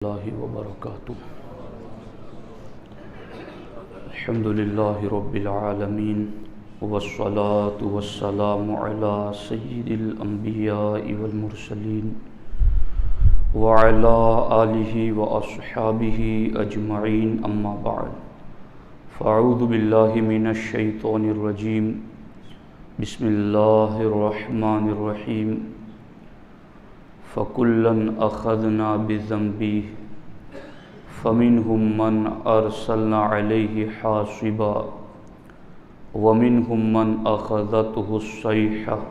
اللہ وبرکاتہ۔ الحمد للہ رب العالمین والصلاة والسلام علی سید الانبیاء والمرسلین وعلی آلہ واصحابہ اجمعین، اما بعد فاعوذ باللہ من الشیطان الرجیم، بسم اللہ الرحمن الرحیم۔ فَكُلًّا أَخَذْنَا بِذَنبِهِ فَمِنْهُمْ مَنْ أَرْسَلْنَا عَلَيْهِ حَاصِبًا وَمِنْهُمْ مَنْ أَخَذَتْهُ الصَّيْحَةُ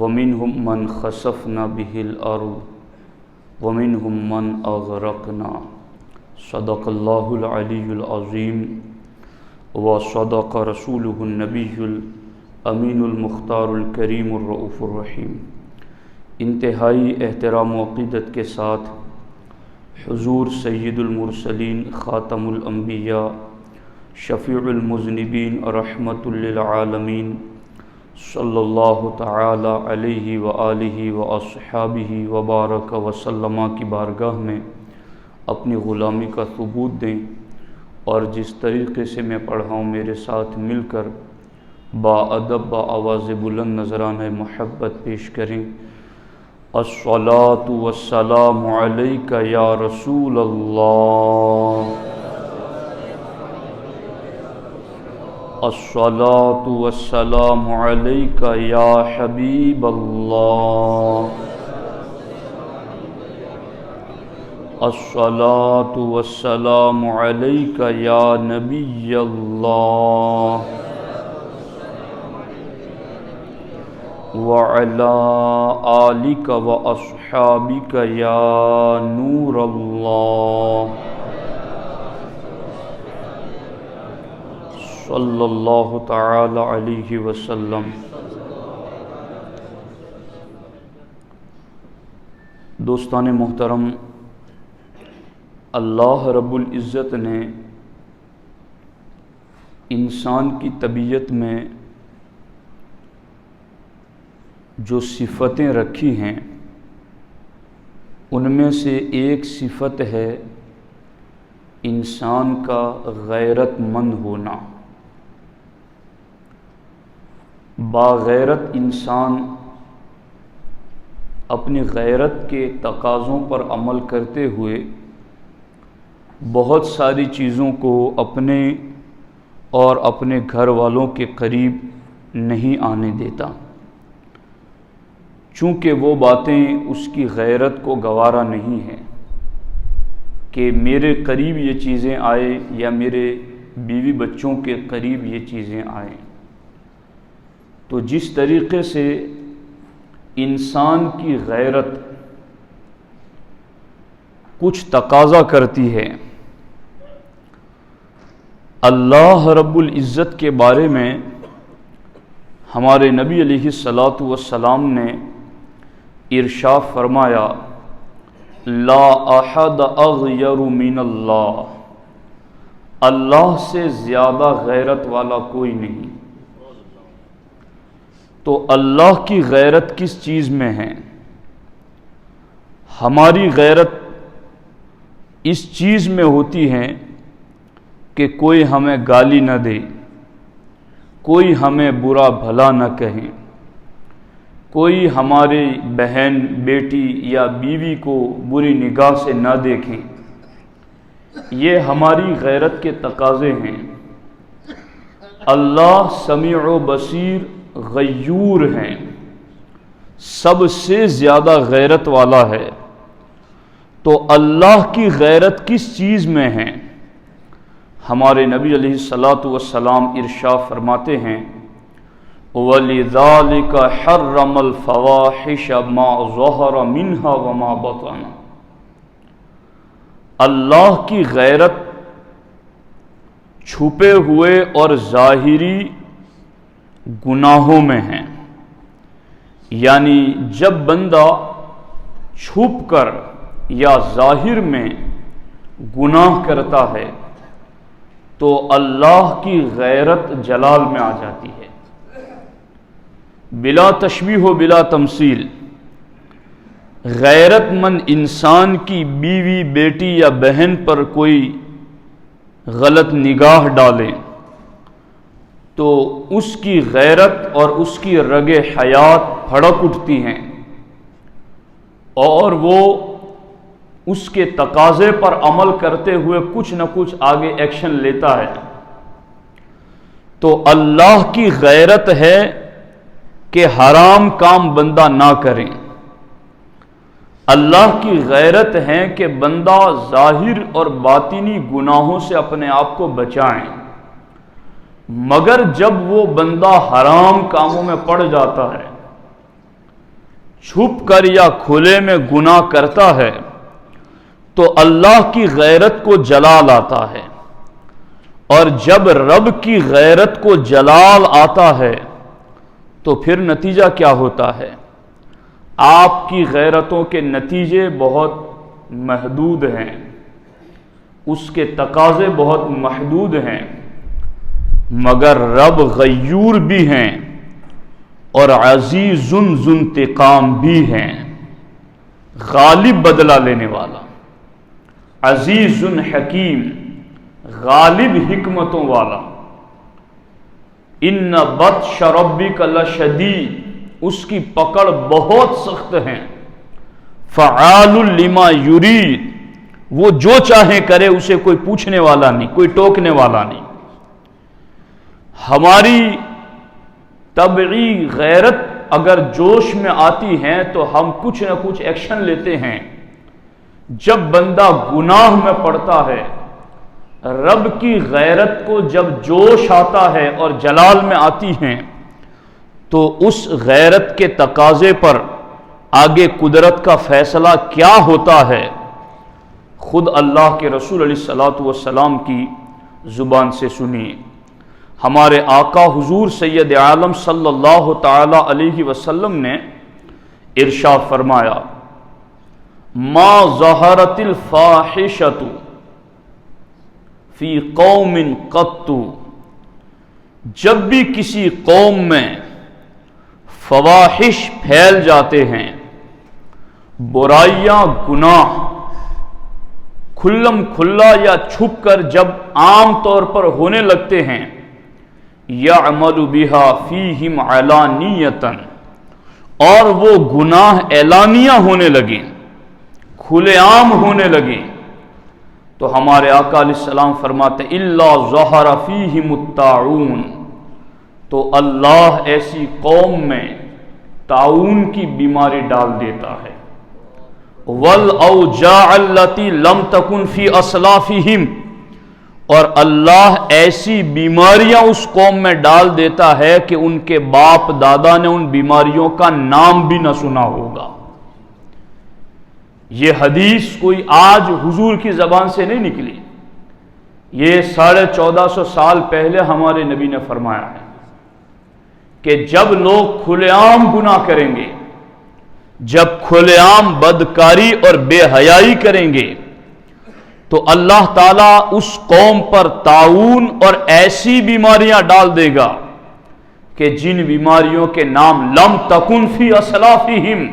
وَمِنْهُمْ مَنْ خَسَفْنَا بِهِ الْأَرْضَ وَمِنْهُمْ مَنْ أَغْرَقْنَا۔ صدق اللہ العلی العظیم وصدق رسولہ النبی الامین المختار الکریم الرؤوف الرحیم۔ انتہائی احترام و عقیدت کے ساتھ حضور سید المرسلین، خاتم الانبیاء، شفیع المذنبین، رحمت للعالمین، صلی اللہ تعالی علیہ وآلہ واصحابہ وبارک وسلم کی بارگاہ میں اپنی غلامی کا ثبوت دیں، اور جس طریقے سے میں پڑھا ہوں میرے ساتھ مل کر با ادب با آواز بلند نذرانہ محبت پیش کریں۔ الصلاۃ والسلام علیک یا رسول اللہ، الصلاۃ والسلام علیک یا حبیب اللہ، الصلاۃ والسلام علیک یا نبی اللہ، وَعَلَىٰ آلِكَ وَأَصْحَابِكَ يَا نُورَ اللَّهِ، صلی اللہ تعالی علیہ وسلم۔ دوستان محترم، اللہ رب العزت نے انسان کی طبیعت میں جو صفتیں رکھی ہیں ان میں سے ایک صفت ہے انسان کا غیرت مند ہونا۔ باغیرت انسان اپنی غیرت کے تقاضوں پر عمل کرتے ہوئے بہت ساری چیزوں کو اپنے اور اپنے گھر والوں کے قریب نہیں آنے دیتا، چونکہ وہ باتیں اس کی غیرت کو گوارا نہیں ہیں کہ میرے قریب یہ چیزیں آئیں یا میرے بیوی بچوں کے قریب یہ چیزیں آئیں۔ تو جس طریقے سے انسان کی غیرت کچھ تقاضا کرتی ہے، اللہ رب العزت کے بارے میں ہمارے نبی علیہ الصلاۃ والسلام نے ارشاد فرمایا، لا احد اغیر من اللہ، اللہ سے زیادہ غیرت والا کوئی نہیں۔ تو اللہ کی غیرت کس چیز میں ہے؟ ہماری غیرت اس چیز میں ہوتی ہے کہ کوئی ہمیں گالی نہ دے، کوئی ہمیں برا بھلا نہ کہے، کوئی ہماری بہن، بیٹی یا بیوی کو بری نگاہ سے نہ دیکھیں۔ یہ ہماری غیرت کے تقاضے ہیں۔ اللہ سمیع و بصیر غیور ہیں، سب سے زیادہ غیرت والا ہے۔ تو اللہ کی غیرت کس چیز میں ہے؟ ہمارے نبی علیہ الصلاۃ والسلام ارشاد فرماتے ہیں، وَلِذَٰلِكَ حَرَّمَ الْفَوَاحِشَ مَا ظَهَرَ مِنْهَا وَمَا بَطَنَ۔ اللہ کی غیرت چھپے ہوئے اور ظاہری گناہوں میں ہے، یعنی جب بندہ چھپ کر یا ظاہر میں گناہ کرتا ہے تو اللہ کی غیرت جلال میں آ جاتی ہے، بلا تشبیہ و بلا تمثیل۔ غیرت مند انسان کی بیوی، بیٹی یا بہن پر کوئی غلط نگاہ ڈالے تو اس کی غیرت اور اس کی رگ حیات بھڑک اٹھتی ہیں اور وہ اس کے تقاضے پر عمل کرتے ہوئے کچھ نہ کچھ آگے ایکشن لیتا ہے۔ تو اللہ کی غیرت ہے کہ حرام کام بندہ نہ کرے، اللہ کی غیرت ہے کہ بندہ ظاہر اور باطنی گناہوں سے اپنے آپ کو بچائیں، مگر جب وہ بندہ حرام کاموں میں پڑ جاتا ہے، چھپ کر یا کھلے میں گناہ کرتا ہے، تو اللہ کی غیرت کو جلال آتا ہے، اور جب رب کی غیرت کو جلال آتا ہے تو پھر نتیجہ کیا ہوتا ہے؟ آپ کی غیرتوں کے نتیجے بہت محدود ہیں، اس کے تقاضے بہت محدود ہیں، مگر رب غیور بھی ہیں اور عزیز ذو انتقام بھی ہیں، غالب بدلہ لینے والا، عزیز حکیم، غالب حکمتوں والا۔ ان بطش ربک لشدید، اس کی پکڑ بہت سخت ہے، فعال لما یرید، وہ جو چاہے کرے، اسے کوئی پوچھنے والا نہیں، کوئی ٹوکنے والا نہیں۔ ہماری طبعی غیرت اگر جوش میں آتی ہے تو ہم کچھ نہ کچھ ایکشن لیتے ہیں۔ جب بندہ گناہ میں پڑتا ہے، رب کی غیرت کو جب جوش آتا ہے اور جلال میں آتی ہیں تو اس غیرت کے تقاضے پر آگے قدرت کا فیصلہ کیا ہوتا ہے، خود اللہ کے رسول علیہ الصلوۃ والسلام کی زبان سے سنیے۔ ہمارے آقا حضور سید عالم صلی اللہ تعالی علیہ وسلم نے ارشاد فرمایا، ما ظہرت الفاحشۃ فی قوم قط، جب بھی کسی قوم میں فواحش پھیل جاتے ہیں، برائیاں، گناہ کھلم کھلا یا چھپ کر جب عام طور پر ہونے لگتے ہیں، یعمل بہا فیہم علانیۃ، اور وہ گناہ اعلانیہ ہونے لگے، کھلے عام ہونے لگے، تو ہمارے آقا علیہ السلام فرماتے الا ظہر فیہم الطاعون، تو اللہ ایسی قوم میں طاعون کی بیماری ڈال دیتا ہے، والاوجاع التی لم تکن فی اسلافہم، اور اللہ ایسی بیماریاں اس قوم میں ڈال دیتا ہے کہ ان کے باپ دادا نے ان بیماریوں کا نام بھی نہ سنا ہوگا۔ یہ حدیث کوئی آج حضور کی زبان سے نہیں نکلی، یہ 1450 سال پہلے ہمارے نبی نے فرمایا ہے کہ جب لوگ کھلے عام گناہ کریں گے، جب کھلے عام بدکاری اور بے حیائی کریں گے، تو اللہ تعالیٰ اس قوم پر طاعون اور ایسی بیماریاں ڈال دے گا کہ جن بیماریوں کے نام لم تکن فی اسلافہم،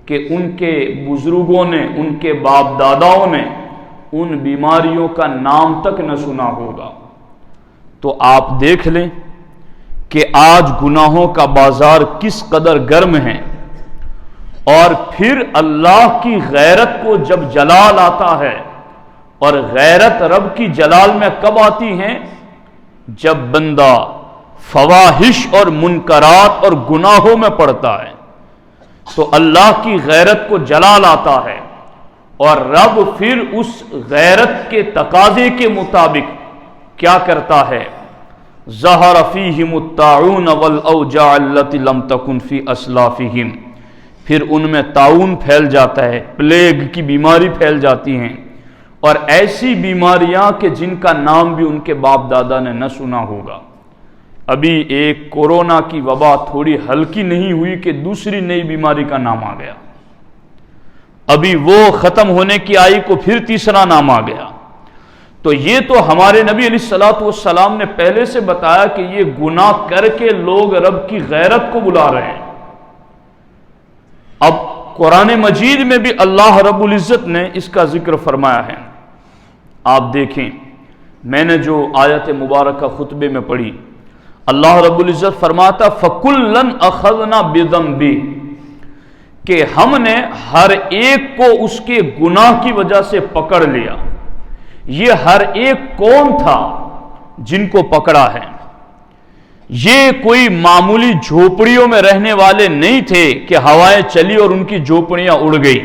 کہ ان کے بزرگوں نے، ان کے باپ داداؤں نے ان بیماریوں کا نام تک نہ سنا ہوگا۔ تو آپ دیکھ لیں کہ آج گناہوں کا بازار کس قدر گرم ہے، اور پھر اللہ کی غیرت کو جب جلال آتا ہے، اور غیرت رب کی جلال میں کب آتی ہیں؟ جب بندہ فواحش اور منکرات اور گناہوں میں پڑتا ہے تو اللہ کی غیرت کو جلال آتا ہے، اور رب پھر اس غیرت کے تقاضے کے مطابق کیا کرتا ہے؟ ظہر فیہم الطاعون والاوجاع التی لم تکن فی اسلافہم، پھر ان میں طاعون پھیل جاتا ہے، پلیگ کی بیماری پھیل جاتی ہیں، اور ایسی بیماریاں کہ جن کا نام بھی ان کے باپ دادا نے نہ سنا ہوگا۔ ابھی ایک کورونا کی وبا تھوڑی ہلکی نہیں ہوئی کہ دوسری نئی بیماری کا نام آ گیا، ابھی وہ ختم ہونے کی آئی کو پھر تیسرا نام آ گیا۔ تو یہ تو ہمارے نبی علیہ الصلوۃ والسلام نے پہلے سے بتایا کہ یہ گناہ کر کے لوگ رب کی غیرت کو بلا رہے ہیں۔ اب قرآن مجید میں بھی اللہ رب العزت نے اس کا ذکر فرمایا ہے۔ آپ دیکھیں، میں نے جو آیت مبارکہ خطبے میں پڑھی، اللہ رب العزت فرماتا فَكُلًّا أَخَذْنَا بِذَنبِهِ، کہ ہم نے ہر ایک کو اس کے گناہ کی وجہ سے پکڑ لیا۔ یہ ہر ایک کون تھا جن کو پکڑا ہے؟ یہ کوئی معمولی جھوپڑیوں میں رہنے والے نہیں تھے کہ ہوائیں چلی اور ان کی جھوپڑیاں اڑ گئی۔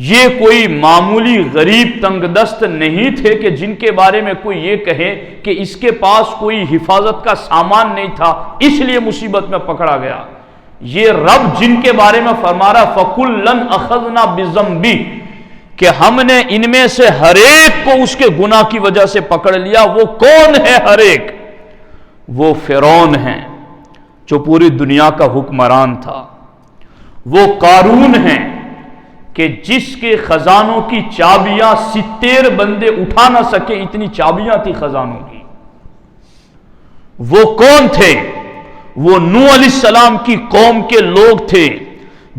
یہ کوئی معمولی غریب تنگ دست نہیں تھے کہ جن کے بارے میں کوئی یہ کہے کہ اس کے پاس کوئی حفاظت کا سامان نہیں تھا اس لیے مصیبت میں پکڑا گیا۔ یہ رب جن کے بارے میں فرما رہا فَكُلًّا أَخَذْنَا بِذَنبِهِ، کہ ہم نے ان میں سے ہر ایک کو اس کے گناہ کی وجہ سے پکڑ لیا۔ وہ کون ہے ہر ایک؟ وہ فرعون ہیں جو پوری دنیا کا حکمران تھا۔ وہ قارون ہیں کہ جس کے خزانوں کی چابیاں 70 بندے اٹھا نہ سکے، اتنی چابیاں تھی خزانوں کی۔ وہ کون تھے؟ وہ نوح علیہ السلام کی قوم کے لوگ تھے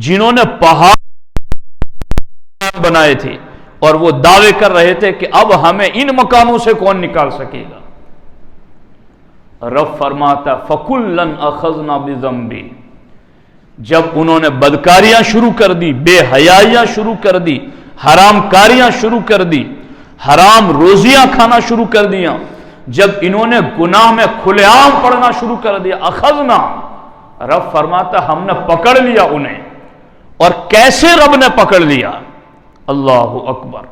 جنہوں نے پہاڑ بنائے تھے اور وہ دعوے کر رہے تھے کہ اب ہمیں ان مکانوں سے کون نکال سکے گا۔ رب فرماتا فَكُلًّا أَخَذْنَا بِذَنبِهِ، جب انہوں نے بدکاریاں شروع کر دی، بے حیائیاں شروع کر دی، حرام کاریاں شروع کر دی، حرام روزیاں کھانا شروع کر دیا، جب انہوں نے گناہ میں کھلے عام پڑنا شروع کر دیا، اخذنا، رب فرماتا ہم نے پکڑ لیا انہیں۔ اور کیسے رب نے پکڑ لیا؟ اللہ اکبر۔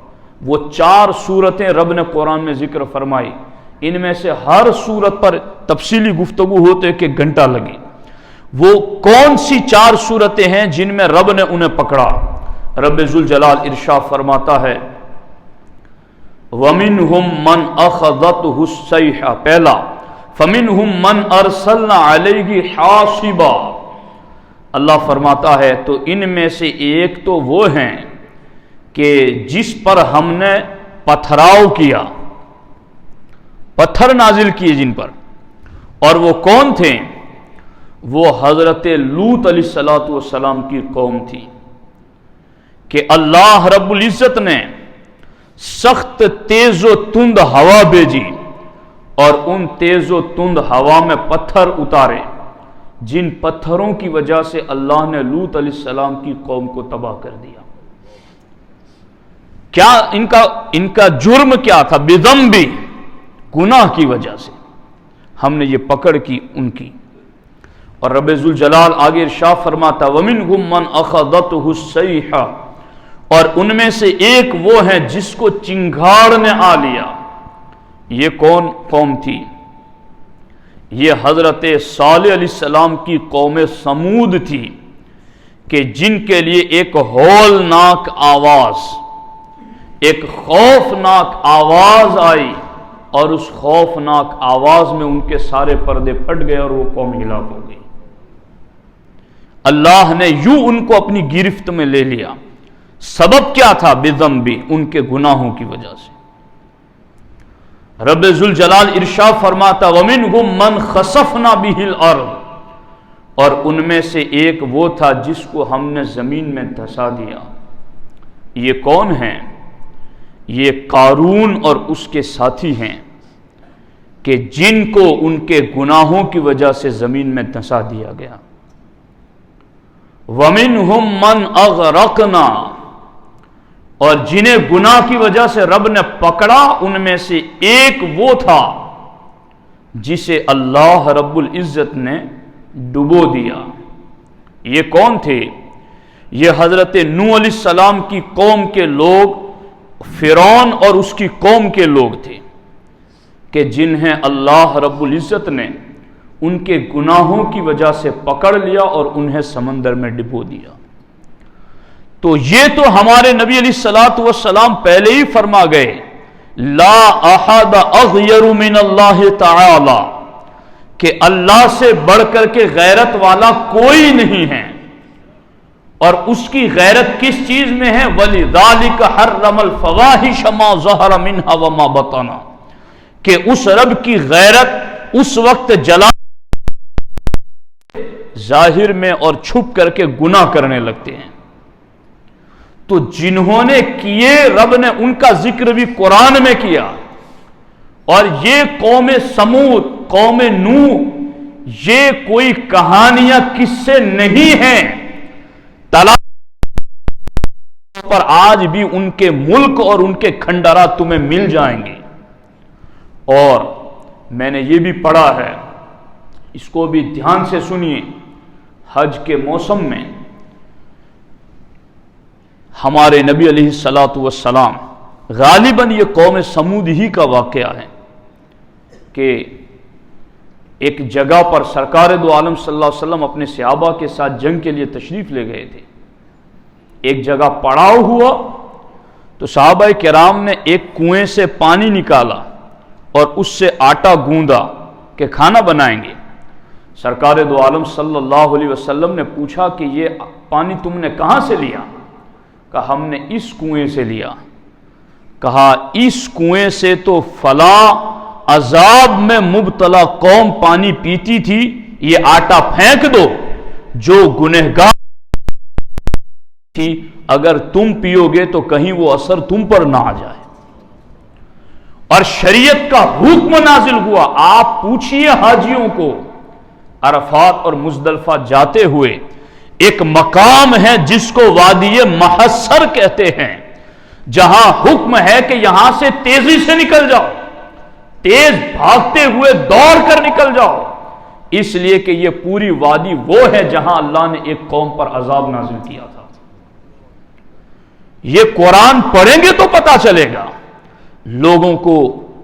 وہ 4 صورتیں رب نے قرآن میں ذکر فرمائی، ان میں سے ہر صورت پر تفصیلی گفتگو ہوتے کہ گھنٹہ لگے۔ وہ کون سی 4 صورتیں ہیں جن میں رب نے انہیں پکڑا؟ رب ذوالجلال ارشاد فرماتا ہے وَمِنْهُمْ مَنْ أَخَذَتْهُ الصَّيْحَةُ، پہلا فَمِنْهُمْ مَنْ أَرْسَلْنَا عَلَيْهِ حَاصِبًا، اللہ فرماتا ہے تو ان میں سے ایک تو وہ ہیں کہ جس پر ہم نے پتھراؤ کیا، پتھر نازل کیے جن پر۔ اور وہ کون تھے؟ وہ حضرت لوط علیہ السلام کی قوم تھی کہ اللہ رب العزت نے سخت تیز و تند ہوا بھیجی اور ان تیز و تند ہوا میں پتھر اتارے، جن پتھروں کی وجہ سے اللہ نے لوط علیہ السلام کی قوم کو تباہ کر دیا۔ کیا ان کا جرم کیا تھا؟ بذنبی، گناہ کی وجہ سے ہم نے یہ پکڑ کی ان کی۔ اور رب ذوالجلال آگے ارشاد فرماتا وَمِنْهُمْ مَنْ أَخَذَتْهُ الصَّيْحَةُ، اور ان میں سے ایک وہ ہے جس کو چنگھاڑ نے آ لیا۔ یہ کون قوم تھی؟ یہ حضرت صالح علیہ السلام کی قوم سمود تھی کہ جن کے لیے ایک ہولناک آواز، ایک خوفناک آواز آئی اور اس خوفناک آواز میں ان کے سارے پردے پھٹ گئے اور وہ قوم ہلاک ہو گئی۔ اللہ نے یوں ان کو اپنی گرفت میں لے لیا۔ سبب کیا تھا؟ بذنبی، ان کے گناہوں کی وجہ سے۔ رب ذوالجلال ارشاد فرماتا وَمِنْهُمْ مَنْ خَسَفْنَا بِهِ الْأَرْضِ، اور ان میں سے ایک وہ تھا جس کو ہم نے زمین میں دھسا دیا۔ یہ کون ہیں؟ یہ قارون اور اس کے ساتھی ہیں کہ جن کو ان کے گناہوں کی وجہ سے زمین میں دھسا دیا گیا۔ وَمِنْهُمْ مَنْ أَغْرَقْنَا، اور جنہیں گناہ کی وجہ سے رب نے پکڑا ان میں سے ایک وہ تھا جسے اللہ رب العزت نے ڈبو دیا۔ یہ کون تھے؟ یہ حضرت نوح علیہ السلام کی قوم کے لوگ، فرعون اور اس کی قوم کے لوگ تھے کہ جنہیں اللہ رب العزت نے ان کے گناہوں کی وجہ سے پکڑ لیا اور انہیں سمندر میں ڈبو دیا۔ تو یہ تو ہمارے نبی علیہ الصلوۃ والسلام پہلے ہی فرما گئے لا احد اغیر من اللہ تعالی، کہ اللہ سے بڑھ کر کے غیرت والا کوئی نہیں ہے۔ اور اس کی غیرت کس چیز میں ہے؟ وَلِذَالِكَ حَرَّمَ الْفَوَاحِشَ مَا ظَهَرَ مِنْهَا وَمَا بَطَنَ، کہ اس رب کی غیرت اس وقت جلا ظاہر میں اور چھپ کر کے گناہ کرنے لگتے ہیں۔ تو جنہوں نے کیے رب نے ان کا ذکر بھی قرآن میں کیا، اور یہ قوم سمود، قوم نوح، یہ کوئی کہانیاں قصے نہیں ہیں، پر آج بھی ان کے ملک اور ان کے کھنڈرات تمہیں مل جائیں گے۔ اور میں نے یہ بھی پڑھا ہے، اس کو بھی دھیان سے سنیے، حج کے موسم میں ہمارے نبی علیہ الصلاۃ والسلام، غالباً یہ قوم سمود ہی کا واقعہ ہے کہ ایک جگہ پر سرکار دو عالم صلی اللہ علیہ وسلم اپنے صحابہ کے ساتھ جنگ کے لیے تشریف لے گئے تھے۔ ایک جگہ پڑاؤ ہوا تو صحابہ کرام نے ایک کنویں سے پانی نکالا اور اس سے آٹا گوندا کہ کھانا بنائیں گے۔ سرکار دو عالم صلی اللہ علیہ وسلم نے پوچھا کہ یہ پانی تم نے کہاں سے لیا؟ کہا ہم نے اس کنویں سے لیا۔ کہا اس کنویں سے تو فلاں عذاب میں مبتلا قوم پانی پیتی تھی، یہ آٹا پھینک دو، جو گنہگار تھی اگر تم پیو گے تو کہیں وہ اثر تم پر نہ آ جائے۔ اور شریعت کا حکم نازل ہوا۔ آپ پوچھئے حاجیوں کو، عرفات اور مزدلفہ جاتے ہوئے ایک مقام ہے جس کو وادی محصر کہتے ہیں، جہاں حکم ہے کہ یہاں سے تیزی سے نکل جاؤ، تیز بھاگتے ہوئے دوڑ کر نکل جاؤ، اس لیے کہ یہ پوری وادی وہ ہے جہاں اللہ نے ایک قوم پر عذاب نازل کیا تھا۔ یہ قرآن پڑھیں گے تو پتا چلے گا۔ لوگوں کو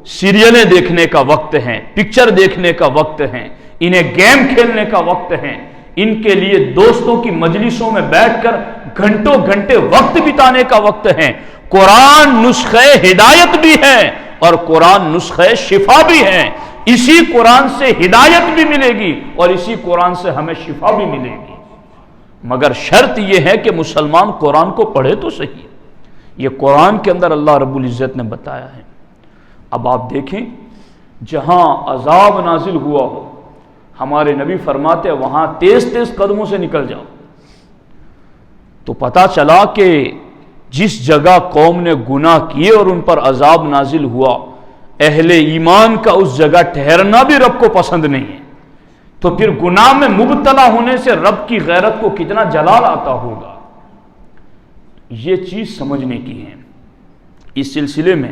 سیریلیں دیکھنے کا وقت ہے، پکچر دیکھنے کا وقت ہے، انہیں گیم کھیلنے کا وقت ہے، ان کے لیے دوستوں کی مجلسوں میں بیٹھ کر گھنٹوں گھنٹے وقت بتانے کا وقت ہے۔ قرآن نسخہ ہدایت بھی ہے اور قرآن نسخہ شفا بھی ہے۔ اسی قرآن سے ہدایت بھی ملے گی اور اسی قرآن سے ہمیں شفا بھی ملے گی، مگر شرط یہ ہے کہ مسلمان قرآن کو پڑھے تو صحیح۔ یہ قرآن کے اندر اللہ رب العزت نے بتایا ہے۔ اب آپ دیکھیں، جہاں عذاب نازل ہوا ہو، ہمارے نبی فرماتے ہیں وہاں تیز تیز قدموں سے نکل جاؤ۔ تو پتا چلا کہ جس جگہ قوم نے گناہ کیے اور ان پر عذاب نازل ہوا، اہل ایمان کا اس جگہ ٹھہرنا بھی رب کو پسند نہیں ہے، تو پھر گناہ میں مبتلا ہونے سے رب کی غیرت کو کتنا جلال آتا ہوگا۔ یہ چیز سمجھنے کی ہے۔ اس سلسلے میں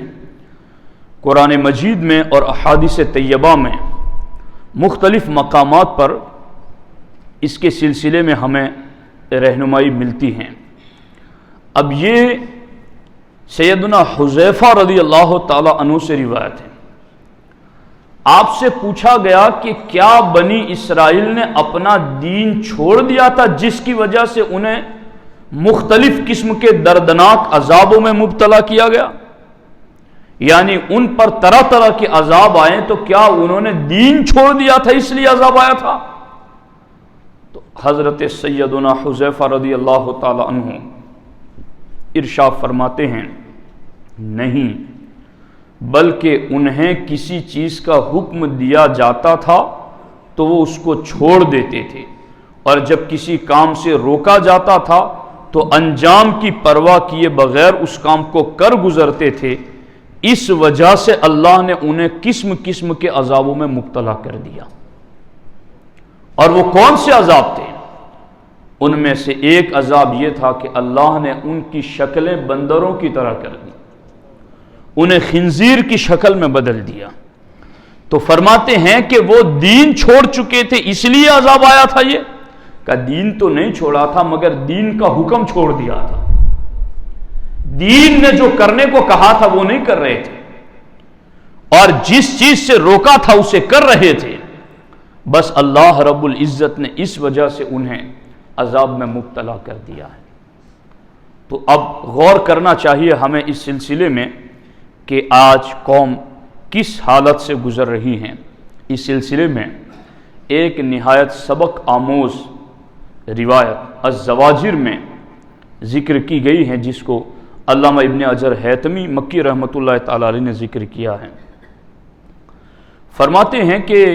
قرآن مجید میں اور احادیث طیبہ میں مختلف مقامات پر اس کے سلسلے میں ہمیں رہنمائی ملتی ہیں۔ اب یہ سیدنا حذیفہ رضی اللہ تعالی عنہ سے روایت ہے۔ آپ سے پوچھا گیا کہ کیا بنی اسرائیل نے اپنا دین چھوڑ دیا تھا جس کی وجہ سے انہیں مختلف قسم کے دردناک عذابوں میں مبتلا کیا گیا؟ یعنی ان پر طرح طرح کے عذاب آئے، تو کیا انہوں نے دین چھوڑ دیا تھا اس لیے عذاب آیا تھا؟ تو حضرت سیدنا حذیفہ رضی اللہ تعالی عنہ ارشاد فرماتے ہیں، نہیں، بلکہ انہیں کسی چیز کا حکم دیا جاتا تھا تو وہ اس کو چھوڑ دیتے تھے، اور جب کسی کام سے روکا جاتا تھا تو انجام کی پرواہ کیے بغیر اس کام کو کر گزرتے تھے۔ اس وجہ سے اللہ نے انہیں قسم قسم کے عذابوں میں مبتلا کر دیا۔ اور وہ کون سے عذاب تھے؟ ان میں سے ایک عذاب یہ تھا کہ اللہ نے ان کی شکلیں بندروں کی طرح کر دی، انہیں خنزیر کی شکل میں بدل دیا۔ تو فرماتے ہیں کہ وہ دین چھوڑ چکے تھے اس لیے عذاب آیا تھا۔ یہ کہ دین تو نہیں چھوڑا تھا مگر دین کا حکم چھوڑ دیا تھا، دین نے جو کرنے کو کہا تھا وہ نہیں کر رہے تھے، اور جس چیز سے روکا تھا اسے کر رہے تھے۔ بس اللہ رب العزت نے اس وجہ سے انہیں عذاب میں مبتلا کر دیا ہے۔ تو اب غور کرنا چاہیے ہمیں اس سلسلے میں کہ آج قوم کس حالت سے گزر رہی ہیں۔ اس سلسلے میں ایک نہایت سبق آموز روایت الزواجر میں ذکر کی گئی ہے، جس کو علامہ ابن حجر حیتمی مکی رحمۃ اللہ تعالی علیہ نے ذکر کیا ہے۔ فرماتے ہیں کہ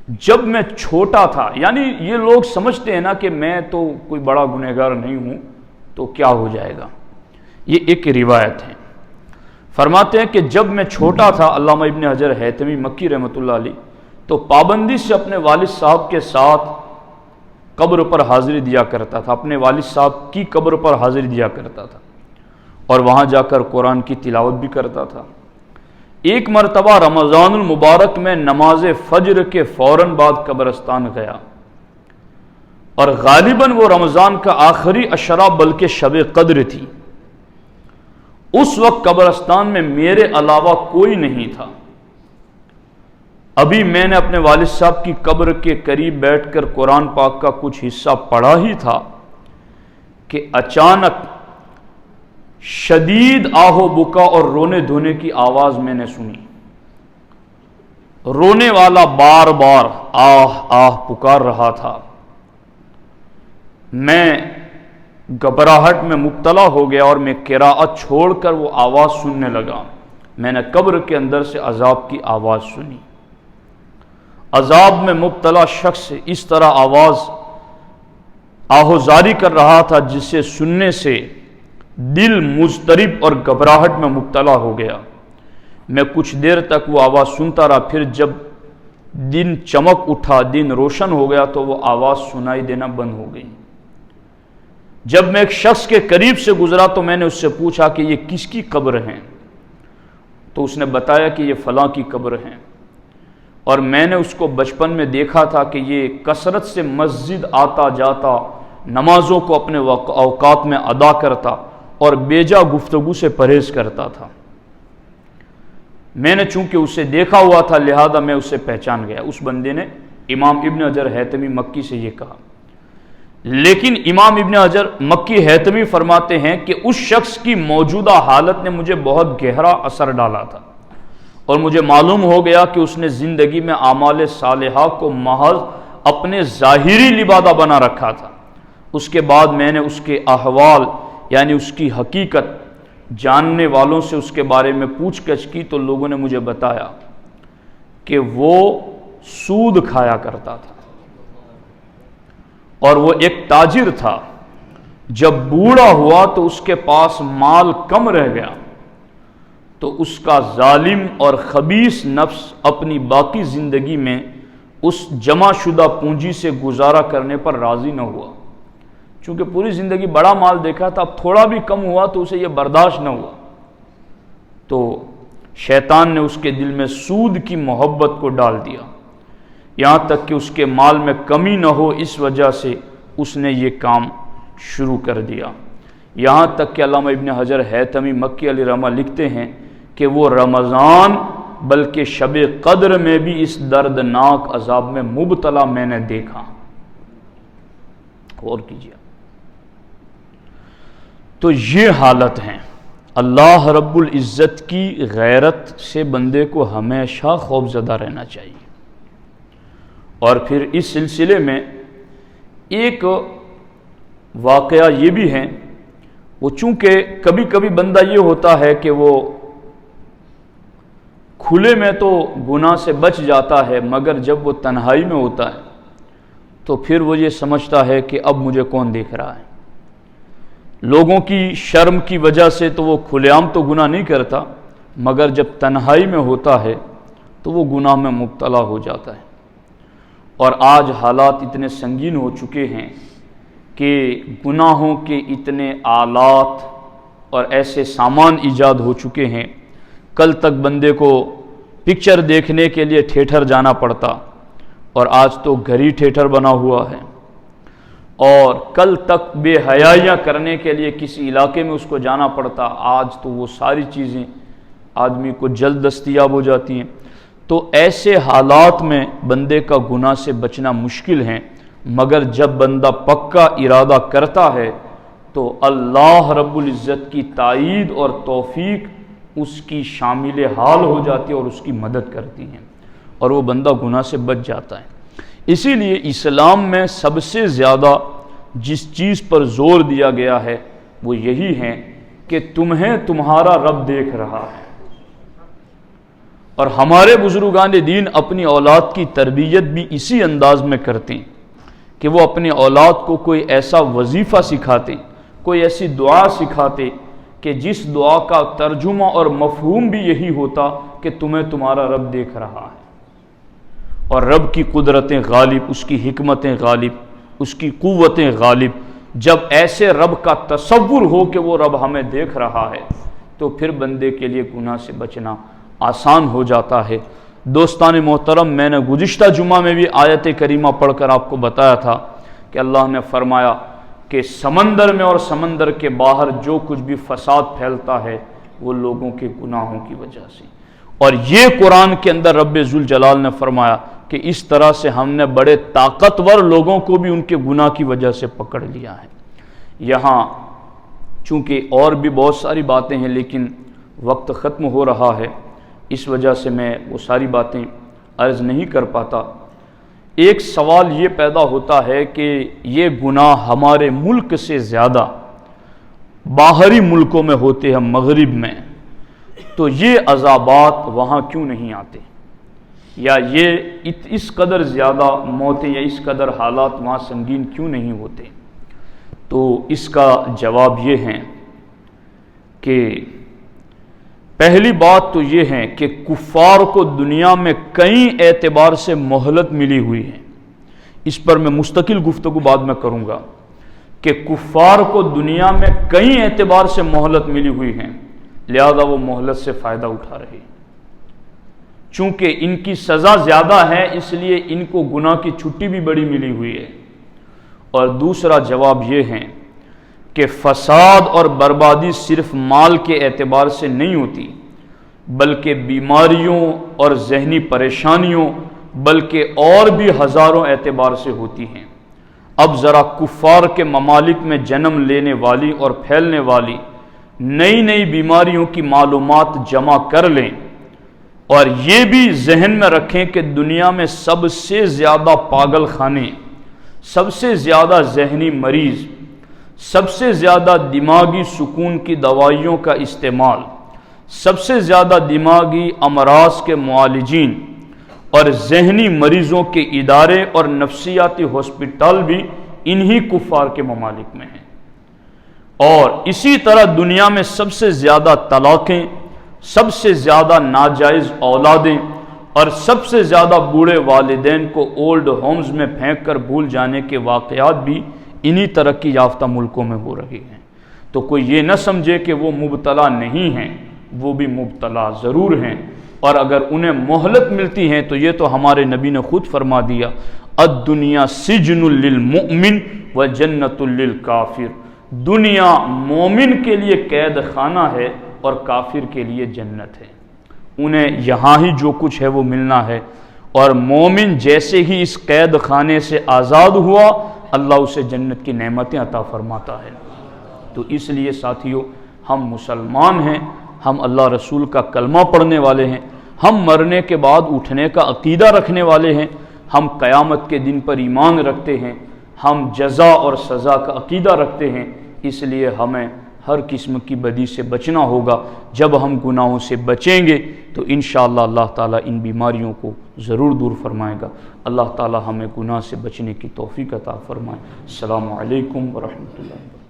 جب میں چھوٹا تھا، یعنی یہ لوگ سمجھتے ہیں نا کہ میں تو کوئی بڑا گنہگار نہیں ہوں تو کیا ہو جائے گا، یہ ایک روایت ہے۔ فرماتے ہیں کہ جب میں چھوٹا تھا، علامہ ابن حجر حیثمی مکی رحمۃ اللہ علیہ، تو پابندی سے اپنے والد صاحب کے ساتھ قبر پر حاضری دیا کرتا تھا، اپنے والد صاحب کی قبر پر حاضری دیا کرتا تھا اور وہاں جا کر قرآن کی تلاوت بھی کرتا تھا۔ ایک مرتبہ رمضان المبارک میں نماز فجر کے فوراً بعد قبرستان گیا، اور غالباً وہ رمضان کا آخری عشرہ بلکہ شب قدر تھی۔ اس وقت قبرستان میں میرے علاوہ کوئی نہیں تھا۔ ابھی میں نے اپنے والد صاحب کی قبر کے قریب بیٹھ کر قرآن پاک کا کچھ حصہ پڑھا ہی تھا کہ اچانک شدید آہ و بکا اور رونے دھونے کی آواز میں نے سنی۔ رونے والا بار بار آہ آہ پکار رہا تھا۔ میں گھبراہٹ میں مبتلا ہو گیا اور میں قراءت چھوڑ کر وہ آواز سننے لگا۔ میں نے قبر کے اندر سے عذاب کی آواز سنی۔ عذاب میں مبتلا شخص اس طرح آواز آہوزاری کر رہا تھا جسے سننے سے دل مضطرب اور گھبراہٹ میں مبتلا ہو گیا۔ میں کچھ دیر تک وہ آواز سنتا رہا، پھر جب دن چمک اٹھا، دن روشن ہو گیا تو وہ آواز سنائی دینا بند ہو گئی۔ جب میں ایک شخص کے قریب سے گزرا تو میں نے اس سے پوچھا کہ یہ کس کی قبر ہے؟ تو اس نے بتایا کہ یہ فلاں کی قبر ہے، اور میں نے اس کو بچپن میں دیکھا تھا کہ یہ کثرت سے مسجد آتا جاتا، نمازوں کو اپنے اوقات میں ادا کرتا اور بیجا گفتگو سے پرہیز کرتا تھا۔ میں نے چونکہ اسے دیکھا ہوا تھا لہذا میں اسے پہچان گیا۔ اس بندے نے امام ابن حجر حیثمی مکی سے یہ کہا، لیکن امام ابن حجر مکی حیثمی فرماتے ہیں کہ اس شخص کی موجودہ حالت نے مجھے بہت گہرا اثر ڈالا تھا، اور مجھے معلوم ہو گیا کہ اس نے زندگی میں اعمال صالحہ کو محض اپنے ظاہری لبادہ بنا رکھا تھا۔ اس کے بعد میں نے اس کے احوال یعنی اس کی حقیقت جاننے والوں سے اس کے بارے میں پوچھ گچھ کی تو لوگوں نے مجھے بتایا کہ وہ سود کھایا کرتا تھا اور وہ ایک تاجر تھا۔ جب بوڑھا ہوا تو اس کے پاس مال کم رہ گیا تو اس کا ظالم اور خبیث نفس اپنی باقی زندگی میں اس جمع شدہ پونجی سے گزارا کرنے پر راضی نہ ہوا۔ چونکہ پوری زندگی بڑا مال دیکھا تھا، اب تھوڑا بھی کم ہوا تو اسے یہ برداشت نہ ہوا، تو شیطان نے اس کے دل میں سود کی محبت کو ڈال دیا، یہاں تک کہ اس کے مال میں کمی نہ ہو، اس وجہ سے اس نے یہ کام شروع کر دیا۔ یہاں تک کہ علامہ ابن حجر حیثمی مکی علیہ رحمہ لکھتے ہیں کہ وہ رمضان بلکہ شب قدر میں بھی اس دردناک عذاب میں مبتلا میں نے دیکھا۔ غور کیجیے، تو یہ حالت ہیں۔ اللہ رب العزت کی غیرت سے بندے کو ہمیشہ خوف زدہ رہنا چاہیے۔ اور پھر اس سلسلے میں ایک واقعہ یہ بھی ہے، وہ چونکہ کبھی کبھی بندہ یہ ہوتا ہے کہ وہ کھلے میں تو گناہ سے بچ جاتا ہے، مگر جب وہ تنہائی میں ہوتا ہے تو پھر وہ یہ سمجھتا ہے کہ اب مجھے کون دیکھ رہا ہے۔ لوگوں کی شرم کی وجہ سے تو وہ کھلے عام تو گناہ نہیں کرتا، مگر جب تنہائی میں ہوتا ہے تو وہ گناہ میں مبتلا ہو جاتا ہے۔ اور آج حالات اتنے سنگین ہو چکے ہیں کہ گناہوں کے اتنے آلات اور ایسے سامان ایجاد ہو چکے ہیں، کل تک بندے کو پکچر دیکھنے کے لیے تھیٹر جانا پڑتا، اور آج تو گھر ہی تھیٹر بنا ہوا ہے، اور کل تک بے حیائیاں کرنے کے لیے کسی علاقے میں اس کو جانا پڑتا، آج تو وہ ساری چیزیں آدمی کو جلد دستیاب ہو جاتی ہیں۔ تو ایسے حالات میں بندے کا گناہ سے بچنا مشکل ہے، مگر جب بندہ پکا ارادہ کرتا ہے تو اللہ رب العزت کی تائید اور توفیق اس کی شامل حال ہو جاتی ہے اور اس کی مدد کرتی ہیں، اور وہ بندہ گناہ سے بچ جاتا ہے۔ اسی لیے اسلام میں سب سے زیادہ جس چیز پر زور دیا گیا ہے وہ یہی ہے کہ تمہیں تمہارا رب دیکھ رہا ہے، اور ہمارے بزرگان دین اپنی اولاد کی تربیت بھی اسی انداز میں کرتے ہیں کہ وہ اپنی اولاد کو کوئی ایسا وظیفہ سکھاتے، کوئی ایسی دعا سکھاتے کہ جس دعا کا ترجمہ اور مفہوم بھی یہی ہوتا کہ تمہیں تمہارا رب دیکھ رہا ہے، اور رب کی قدرتیں غالب، اس کی حکمتیں غالب، اس کی قوتیں غالب، جب ایسے رب کا تصور ہو کہ وہ رب ہمیں دیکھ رہا ہے تو پھر بندے کے لیے گناہ سے بچنا آسان ہو جاتا ہے۔ دوستان محترم، میں نے گزشتہ جمعہ میں بھی آیت کریمہ پڑھ کر آپ کو بتایا تھا کہ اللہ نے فرمایا کہ سمندر میں اور سمندر کے باہر جو کچھ بھی فساد پھیلتا ہے وہ لوگوں کے گناہوں کی وجہ سے، اور یہ قرآن کے اندر رب ذوالجلال نے فرمایا کہ اس طرح سے ہم نے بڑے طاقتور لوگوں کو بھی ان کے گناہ کی وجہ سے پکڑ لیا ہے۔ یہاں چونکہ اور بھی بہت ساری باتیں ہیں لیکن وقت ختم ہو رہا ہے، اس وجہ سے میں وہ ساری باتیں عرض نہیں کر پاتا۔ ایک سوال یہ پیدا ہوتا ہے کہ یہ گناہ ہمارے ملک سے زیادہ باہری ملکوں میں ہوتے ہیں، مغرب میں، تو یہ عذابات وہاں کیوں نہیں آتے، یا یہ اس قدر زیادہ موتیں یا اس قدر حالات وہاں سنگین کیوں نہیں ہوتے؟ تو اس کا جواب یہ ہے کہ پہلی بات تو یہ ہے کہ کفار کو دنیا میں کئی اعتبار سے مہلت ملی ہوئی ہے، اس پر میں مستقل گفتگو بعد میں کروں گا کہ کفار کو دنیا میں کئی اعتبار سے مہلت ملی ہوئی ہے، لہذا وہ مہلت سے فائدہ اٹھا رہے ہیں۔ چونکہ ان کی سزا زیادہ ہے اس لیے ان کو گناہ کی چھٹی بھی بڑی ملی ہوئی ہے۔ اور دوسرا جواب یہ ہے کہ فساد اور بربادی صرف مال کے اعتبار سے نہیں ہوتی بلکہ بیماریوں اور ذہنی پریشانیوں بلکہ اور بھی ہزاروں اعتبار سے ہوتی ہیں۔ اب ذرا کفار کے ممالک میں جنم لینے والی اور پھیلنے والی نئی نئی بیماریوں کی معلومات جمع کر لیں، اور یہ بھی ذہن میں رکھیں کہ دنیا میں سب سے زیادہ پاگل خانے، سب سے زیادہ ذہنی مریض، سب سے زیادہ دماغی سکون کی دوائیوں کا استعمال، سب سے زیادہ دماغی امراض کے معالجین اور ذہنی مریضوں کے ادارے اور نفسیاتی ہاسپٹل بھی انہی کفار کے ممالک میں ہیں، اور اسی طرح دنیا میں سب سے زیادہ طلاقیں، سب سے زیادہ ناجائز اولادیں اور سب سے زیادہ بوڑھے والدین کو اولڈ ہومز میں پھینک کر بھول جانے کے واقعات بھی انہی ترقی یافتہ ملکوں میں ہو رہے ہیں۔ تو کوئی یہ نہ سمجھے کہ وہ مبتلا نہیں ہیں، وہ بھی مبتلا ضرور ہیں، اور اگر انہیں مہلت ملتی ہے تو یہ تو ہمارے نبی نے خود فرما دیا، الدنیا سجن للمؤمن وجنت للکافر، دنیا مومن کے لیے قید خانہ ہے اور کافر کے لیے جنت ہے۔ انہیں یہاں ہی جو کچھ ہے وہ ملنا ہے، اور مومن جیسے ہی اس قید خانے سے آزاد ہوا اللہ اسے جنت کی نعمتیں عطا فرماتا ہے۔ تو اس لیے ساتھیو، ہم مسلمان ہیں، ہم اللہ رسول کا کلمہ پڑھنے والے ہیں، ہم مرنے کے بعد اٹھنے کا عقیدہ رکھنے والے ہیں، ہم قیامت کے دن پر ایمان رکھتے ہیں، ہم جزا اور سزا کا عقیدہ رکھتے ہیں، اس لیے ہمیں ہر قسم کی بدی سے بچنا ہوگا۔ جب ہم گناہوں سے بچیں گے تو انشاءاللہ اللہ تعالیٰ ان بیماریوں کو ضرور دور فرمائے گا۔ اللہ تعالیٰ ہمیں گناہ سے بچنے کی توفیق عطا فرمائے۔ السلام علیکم ورحمۃ اللہ۔